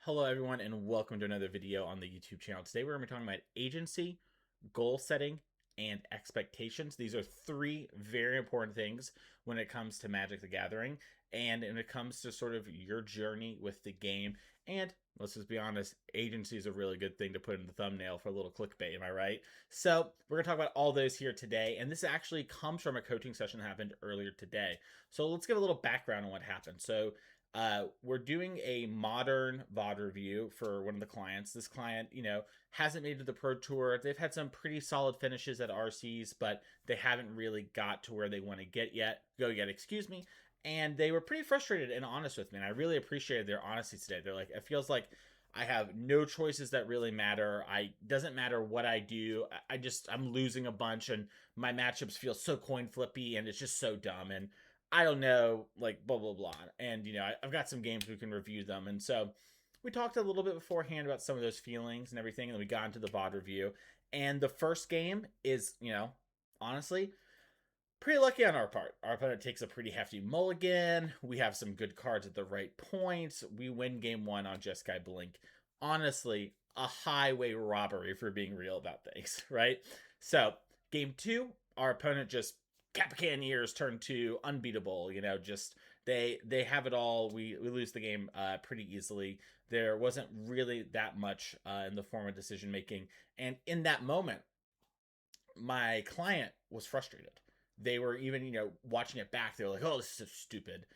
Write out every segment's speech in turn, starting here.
Hello everyone and welcome to another video on the YouTube channel. Today we're going to be talking about agency, goal setting, and expectations. These are three very important things when it comes to Magic the Gathering and when it comes to sort of your journey with the game. And let's just be honest, agency is a really good thing to put in the thumbnail for a little clickbait, am I right? So we're going to talk about all those here today, and this actually comes from a coaching session that happened earlier today. So let's give a little background on what happened. So we're doing a modern VOD review for one of the clients. This client, hasn't made it to the Pro Tour. They've had some pretty solid finishes at RCs, but they haven't really got to where they want to go yet, excuse me. And they were pretty frustrated and honest with me, and I really appreciated their honesty today. They're like, it feels like I have no choices that really matter. Doesn't matter what I do. I'm losing a bunch, and my matchups feel so coin flippy, and it's just so dumb. And I don't know, like, blah, blah, blah. And, I've got some games we can review them. And so we talked a little bit beforehand about some of those feelings and everything. And then we got into the VOD review. And the first game is, honestly, pretty lucky on our part. Our opponent takes a pretty hefty mulligan. We have some good cards at the right points. We win game one on Jeskai Blink. Honestly, a highway robbery for being real about things, right? So game two, our opponent just Capicaneers turn to unbeatable. Just they have it all. We lose the game pretty easily. There wasn't really that much in the form of decision making, and in that moment, my client was frustrated. They were even watching it back. They were like, "Oh, this is so stupid,"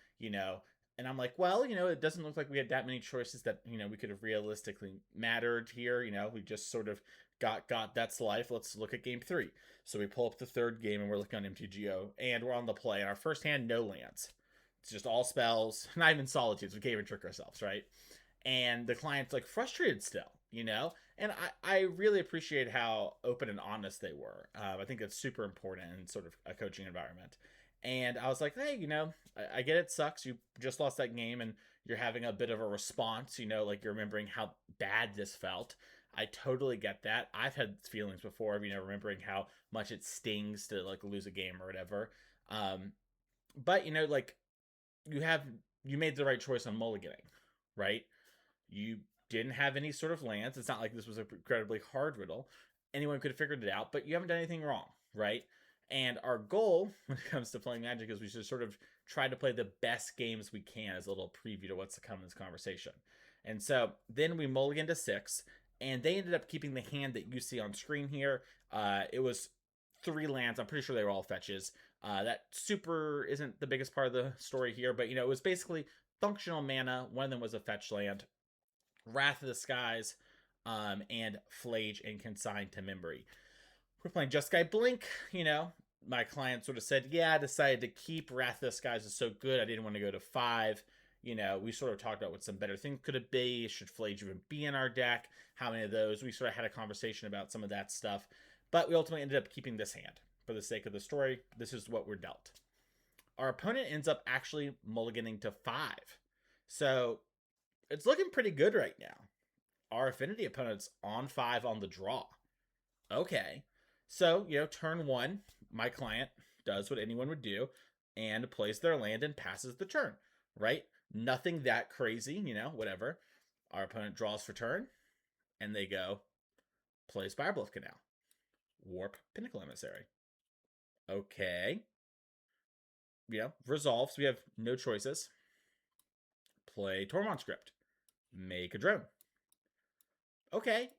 And I'm like, well, it doesn't look like we had that many choices that, we could have realistically mattered here. We just sort of got that's life. Let's look at game three. So we pull up the third game and we're looking on MTGO and we're on the play. And our first hand, no lands. It's just all spells, not even solitudes. We can't even trick ourselves, right? And the client's like frustrated still, And I really appreciate how open and honest they were. I think that's super important in sort of a coaching environment. And I was like, hey, I get it sucks. You just lost that game and you're having a bit of a response, like you're remembering how bad this felt. I totally get that. I've had feelings before of, remembering how much it stings to like lose a game or whatever. But like you made the right choice on mulliganing, right? You didn't have any sort of lands. It's not like this was an incredibly hard riddle. Anyone could have figured it out, but you haven't done anything wrong, right? And our goal when it comes to playing Magic is we should sort of try to play the best games we can as a little preview to what's to come in this conversation. And so then we mulligan to 6, and they ended up keeping the hand that you see on screen here. It was 3 lands. I'm pretty sure they were all fetches. That super isn't the biggest part of the story here, but it was basically functional mana. One of them was a fetch land, Wrath of the Skies, and Flage and Consigned to Memory. We're playing Jeskai Blink, my client sort of said, yeah, I decided to keep Wrath of the Skies is so good, I didn't want to go to 5. We sort of talked about what some better things could it be. Should Flage even be in our deck? How many of those? We sort of had a conversation about some of that stuff. But we ultimately ended up keeping this hand. For the sake of the story, this is what we're dealt. Our opponent ends up actually mulliganing to 5. So it's looking pretty good right now. Our affinity opponent's on 5 on the draw. Okay. So, turn 1, my client does what anyone would do and plays their land and passes the turn, right? Nothing that crazy, whatever. Our opponent draws for turn, and they go, play Spirebluff Canal. Warp Pinnacle Emissary. Okay. Resolves. We have no choices. Play Tormund Script. Make a drone. Okay.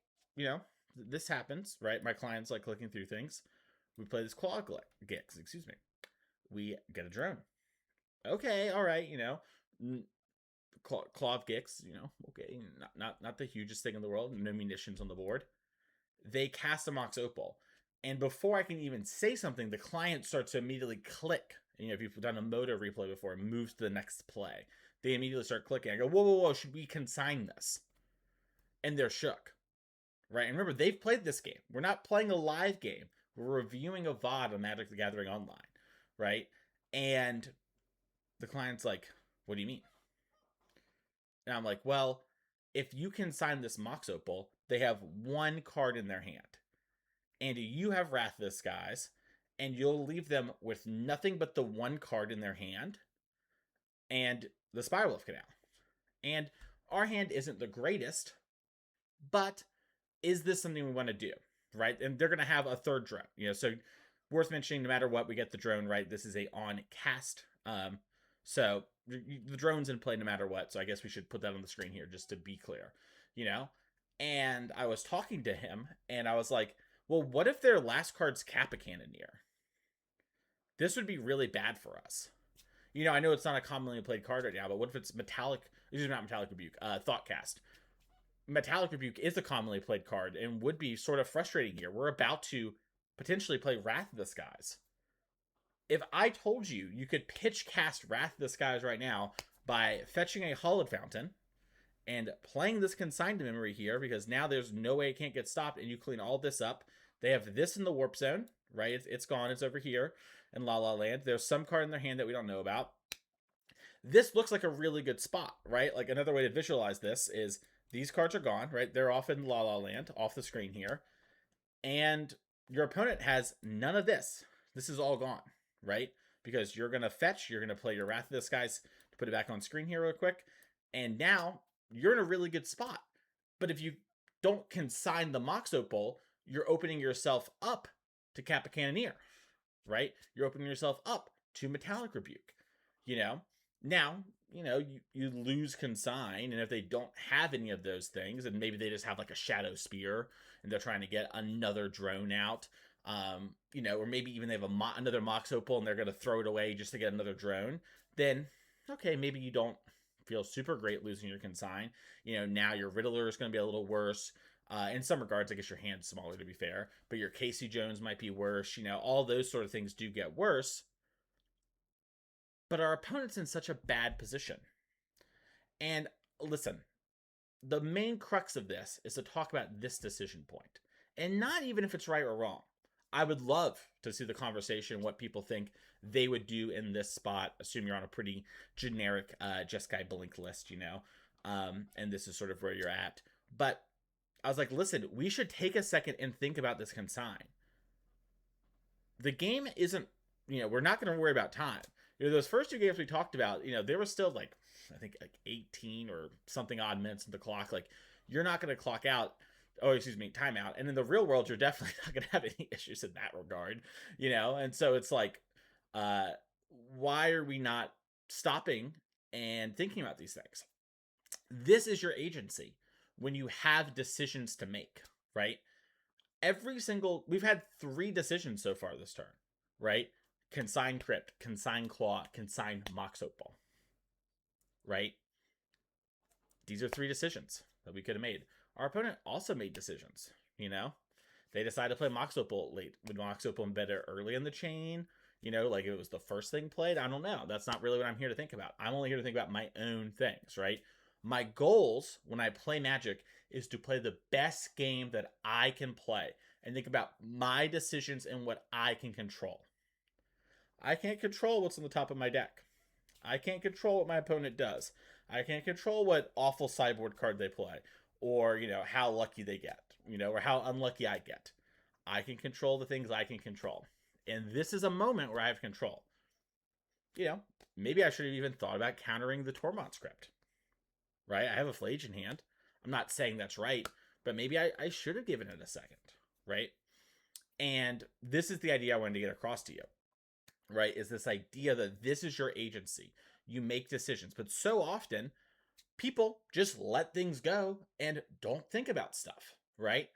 This happens, right? My client's like clicking through things. We play this Claw Gix, excuse me. We get a drone. Okay, all right, Claw Gix, okay, not the hugest thing in the world. No munitions on the board. They cast a Mox Opal, and before I can even say something, the client starts to immediately click. If you've done a Moto replay before, it moves to the next play. They immediately start clicking. I go, whoa, should we consign this? And they're shook. Right, and remember, they've played this game. We're not playing a live game. We're reviewing a VOD on Magic the Gathering Online, right? And the client's like, what do you mean? And I'm like, well, if you can sign this Mox Opal, they have 1 card in their hand. And you have Wrath of the Skies, and you'll leave them with nothing but the 1 card in their hand and the Spirebluff Canal. And Our hand isn't the greatest, but is this something we want to do, right? And they're going to have a third drone, so worth mentioning, no matter what, we get the drone, right? This is a on cast. So the drone's in play no matter what. So I guess we should put that on the screen here just to be clear, you know? And I was talking to him and I was like, well, what if their last card's Kappa Cannoneer? This would be really bad for us. I know it's not a commonly played card right now, but what if it's Metallic, excuse me, not Metallic Rebuke, Thoughtcast. Metallic Rebuke is a commonly played card and would be sort of frustrating here. We're about to potentially play Wrath of the Skies. If I told you you could pitch cast Wrath of the Skies right now by fetching a Hallowed Fountain and playing this Consigned to Memory here, because now there's no way it can't get stopped, and you clean all this up. They have this in the Warp Zone, right? It's gone. It's over here in La La Land. There's some card in their hand that we don't know about. This looks like a really good spot, right? Like, another way to visualize this is these cards are gone, right? They're off in La La Land, off the screen here. And your opponent has none of this. This is all gone, right? Because you're going to fetch, you're going to play your Wrath of the Skies to put it back on screen here real quick. And now you're in a really good spot. But if you don't consign the Mox Opal, you're opening yourself up to Kappa Cannoneer, right? You're opening yourself up to Metallic Rebuke, Now, you lose Consign, and if they don't have any of those things, and maybe they just have like a Shadow Spear, and they're trying to get another drone out, or maybe even they have another Mox Opal, and they're going to throw it away just to get another drone, then, okay, maybe you don't feel super great losing your Consign. Now your Riddler is going to be a little worse. In some regards, I guess your hand's smaller, to be fair, but your Casey Jones might be worse. All those sort of things do get worse. But our opponent's in such a bad position. And listen, the main crux of this is to talk about this decision point. And not even if it's right or wrong. I would love to see the conversation, what people think they would do in this spot, assume you're on a pretty generic Jeskai Blink list, and this is sort of where you're at. But I was like, listen, we should take a second and think about this Consign. The game isn't, we're not going to worry about time. Those first two games we talked about, there was still like, I think like 18 or something odd minutes in the clock. Like, you're not going to clock out, timeout. And in the real world, you're definitely not going to have any issues in that regard, And so it's like, why are we not stopping and thinking about these things? This is your agency when you have decisions to make, right? We've had 3 decisions so far this turn, right? Consign Crypt, Consign Claw, Consign Mox Opal, right? These are 3 decisions that we could have made. Our opponent also made decisions, They decided to play Mox Opal late. Would Mox Opal better early in the chain? Like it was the first thing played? I don't know. That's not really what I'm here to think about. I'm only here to think about my own things, right? My goals when I play Magic is to play the best game that I can play and think about my decisions and what I can control. I can't control what's on the top of my deck. I can't control what my opponent does. I can't control what awful sideboard card they play, or, how lucky they get, or how unlucky I get. I can control the things I can control. And this is a moment where I have control. Maybe I should have even thought about countering the Tormont script, right? I have a Flage in hand. I'm not saying that's right, but maybe I should have given it a second, right? And this is the idea I wanted to get across to you. Right, is this idea that this is your agency. You make decisions. But so often, people just let things go and don't think about stuff, right?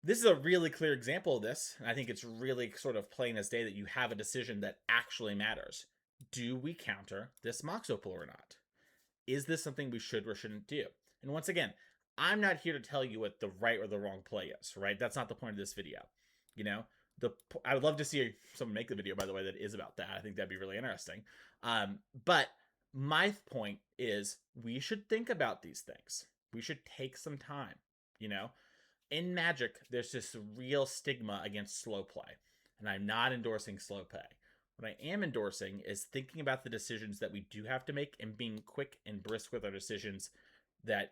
This is a really clear example of this. And I think it's really sort of plain as day that you have a decision that actually matters. Do we counter this Mox Opal or not? Is this something we should or shouldn't do? And once again, I'm not here to tell you what the right or the wrong play is, right? That's not the point of this video, I would love to see someone make the video, by the way, that is about that. I think that'd be really interesting. But my point is we should think about these things. We should take some time, In Magic, there's this real stigma against slow play, and I'm not endorsing slow play. What I am endorsing is thinking about the decisions that we do have to make and being quick and brisk with our decisions that,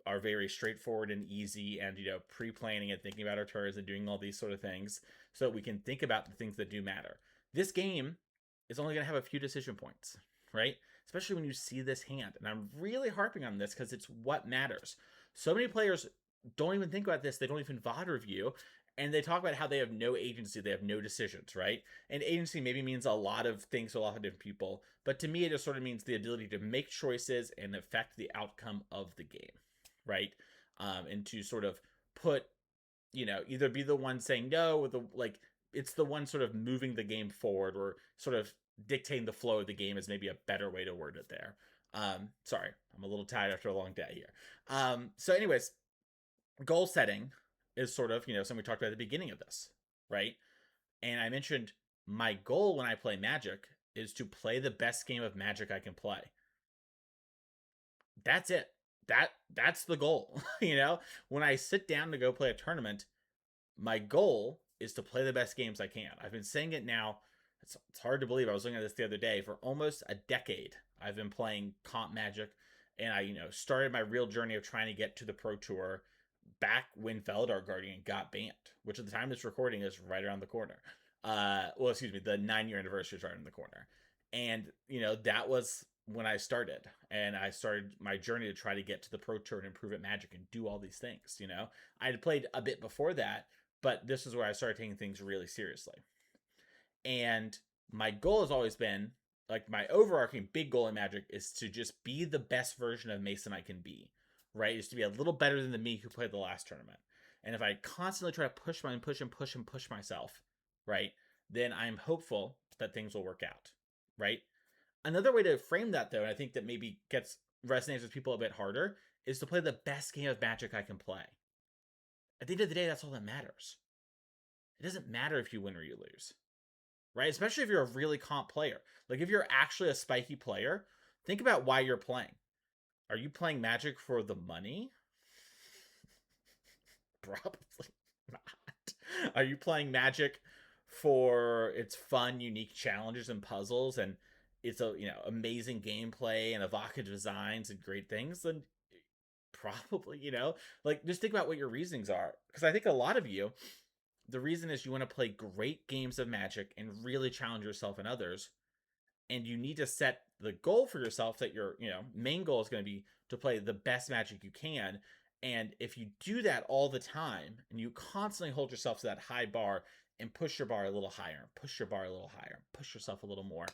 are very straightforward and easy, and pre-planning and thinking about our turns and doing all these sort of things so that we can think about the things that do matter. This game is only going to have a few decision points, right? especially when you see this hand. And I'm really harping on this because it's what matters. So many players don't even think about this. They don't even VOD review. And they talk about how they have no agency, they have no decisions, right? And agency maybe means a lot of things to a lot of different people. But to me, it just sort of means the ability to make choices and affect the outcome of the game, right? And to sort of put, either be the one saying no, or it's the one sort of moving the game forward, or sort of dictating the flow of the game is maybe a better way to word it there. Sorry, I'm a little tired after a long day here. So anyways, goal setting is sort of, something we talked about at the beginning of this, right? And I mentioned my goal when I play Magic is to play the best game of Magic I can play. That's it. That's the goal. When I sit down to go play a tournament, my goal is to play the best games I can. I've been saying it now. It's hard to believe. I was looking at this the other day. For almost a decade, I've been playing comp Magic, and I, started my real journey of trying to get to the Pro Tour back when Felidar Guardian got banned, which at the time of this recording is right around the corner. The 9-year anniversary is right around the corner. And, that was when I started. And I started my journey to try to get to the Pro Tour and improve at Magic and do all these things, I had played a bit before that, but this is where I started taking things really seriously. And my goal has always been, like, my overarching big goal in Magic is to just be the best version of Mason I can be, right? Is to be a little better than the me who played the last tournament. And if I constantly try to push myself, right, then I'm hopeful that things will work out, right? Another way to frame that, though, and I think that maybe resonates with people a bit harder, is to play the best game of Magic I can play. At the end of the day, that's all that matters. It doesn't matter if you win or you lose, right? Especially if you're a really comp player. Like, if you're actually a spiky player, think about why you're playing. Are you playing Magic for the money? Probably not. Are you playing Magic for its fun, unique challenges and puzzles, and it's amazing gameplay and evocative designs and great things? Then probably, just think about what your reasonings are. Because I think a lot of you, the reason is you want to play great games of Magic and really challenge yourself and others. And you need to set the goal for yourself that your, main goal is going to be to play the best Magic you can. And if you do that all the time, and you constantly hold yourself to that high bar and push your bar a little higher, push your bar a little higher, push yourself a little more,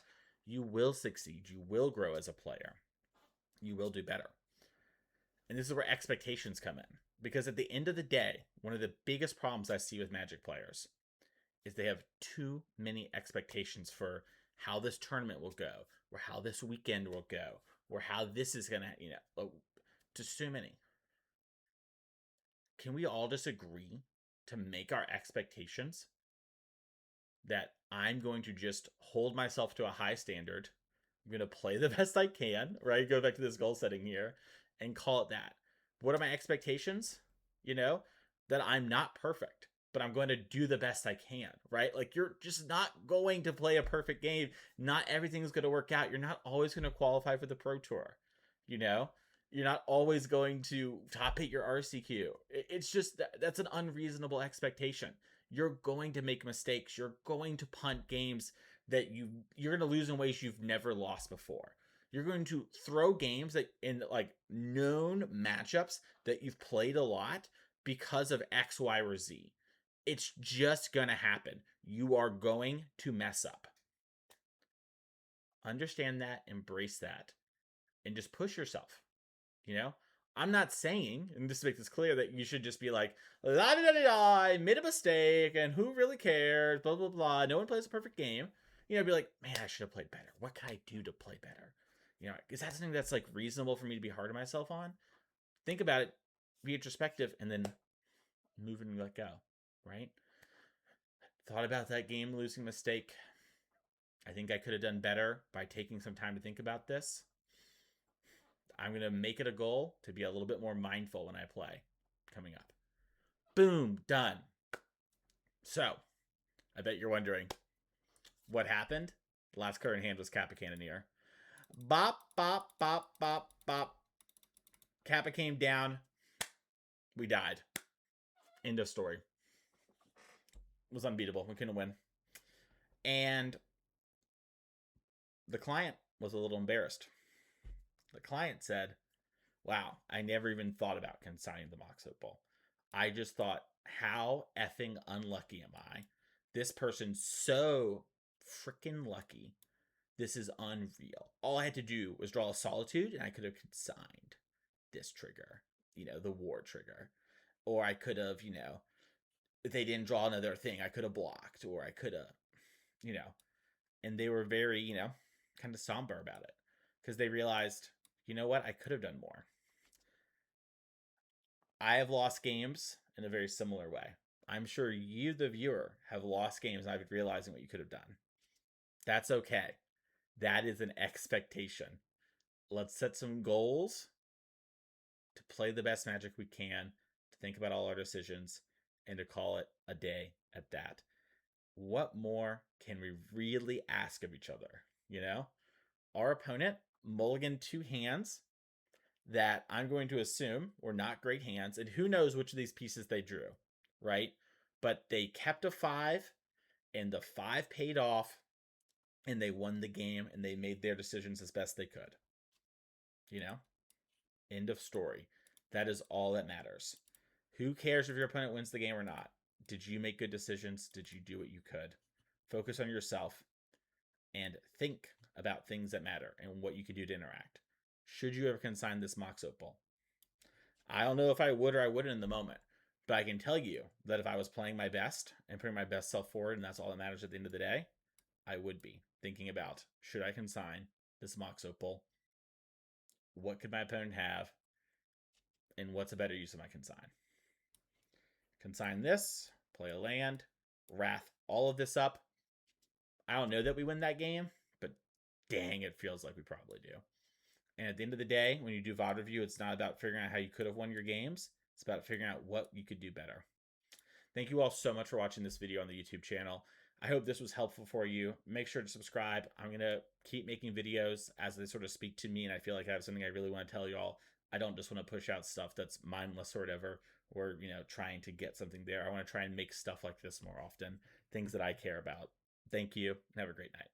you will succeed. You will grow as a player. You will do better. And this is where expectations come in. Because at the end of the day, one of the biggest problems I see with Magic players is they have too many expectations for how this tournament will go, or how this weekend will go, or how this is going to, just too many. Can we all just agree to make our expectations that I'm going to just hold myself to a high standard? I'm going to play the best I can, right? Go back to this goal setting here and call it that. What are my expectations? That I'm not perfect, but I'm going to do the best I can, right? Like, you're just not going to play a perfect game. Not everything's going to work out. You're not always going to qualify for the Pro Tour, You're not always going to top hit your RCQ. It's just, that's an unreasonable expectation. You're going to make mistakes. You're going to punt games that you're going to lose in ways you've never lost before. You're going to throw games that in known matchups that you've played a lot because of X, Y, or Z. It's just going to happen. You are going to mess up. Understand that, embrace that, and just push yourself. I'm not saying, and just to make this clear, that you should just be like, la da da da, I made a mistake, and who really cares, blah, blah, blah. No one plays a perfect game. Be like, man, I should have played better. What can I do to play better? Is that something that's reasonable for me to be hard on myself on? Think about it, be introspective, and then move and let go, right? Thought about that game losing mistake. I think I could have done better by taking some time to think about this. I'm going to make it a goal to be a little bit more mindful when I play coming up. Boom, done. So, I bet you're wondering, what happened? The last card in hand was Kappa Cannoneer. Bop, bop, bop, bop, bop. Kappa came down. We died. End of story. It was unbeatable. We couldn't win. And the client was a little embarrassed. The client said, wow, I never even thought about consigning the mock football. I just thought, how effing unlucky am I? This person's so freaking lucky. This is unreal. All I had to do was draw a solitude and I could have consigned this trigger, the war trigger. Or I could have, if they didn't draw another thing, I could have blocked, or I could have, you know, and they were very, kind of somber about it because they realized, you know what, I could have done more. I have lost games in a very similar way. I'm sure you, the viewer, have lost games and I've been realizing what you could have done. That's okay. That is an expectation. Let's set some goals to play the best Magic we can, to think about all our decisions, and to call it a day at that. What more can we really ask of each other? Our opponent mulliganed 2 hands that I'm going to assume were not great hands, and who knows which of these pieces they drew, right? But they kept a 5, and the 5 paid off, and they won the game, and they made their decisions as best they could. End of story. That is all that matters. Who cares if your opponent wins the game or not? Did you make good decisions? Did you do what you could? Focus on yourself and think about things that matter and what you can do to interact. Should you ever consign this mock ball? I don't know if I would or I wouldn't in the moment, but I can tell you that if I was playing my best and putting my best self forward, and that's all that matters at the end of the day, I would be thinking about, should I consign this mock ball? What could my opponent have? And what's a better use of my consign? Consign this, play a land, wrath all of this up. I don't know that we win that game, but dang, it feels like we probably do. And at the end of the day, when you do VOD review, it's not about figuring out how you could have won your games. It's about figuring out what you could do better. Thank you all so much for watching this video on the YouTube channel. I hope this was helpful for you. Make sure to subscribe. I'm going to keep making videos as they sort of speak to me, and I feel like I have something I really want to tell you all. I don't just want to push out stuff that's mindless or whatever, or, trying to get something there. I want to try and make stuff like this more often, things that I care about. Thank you, and have a great night.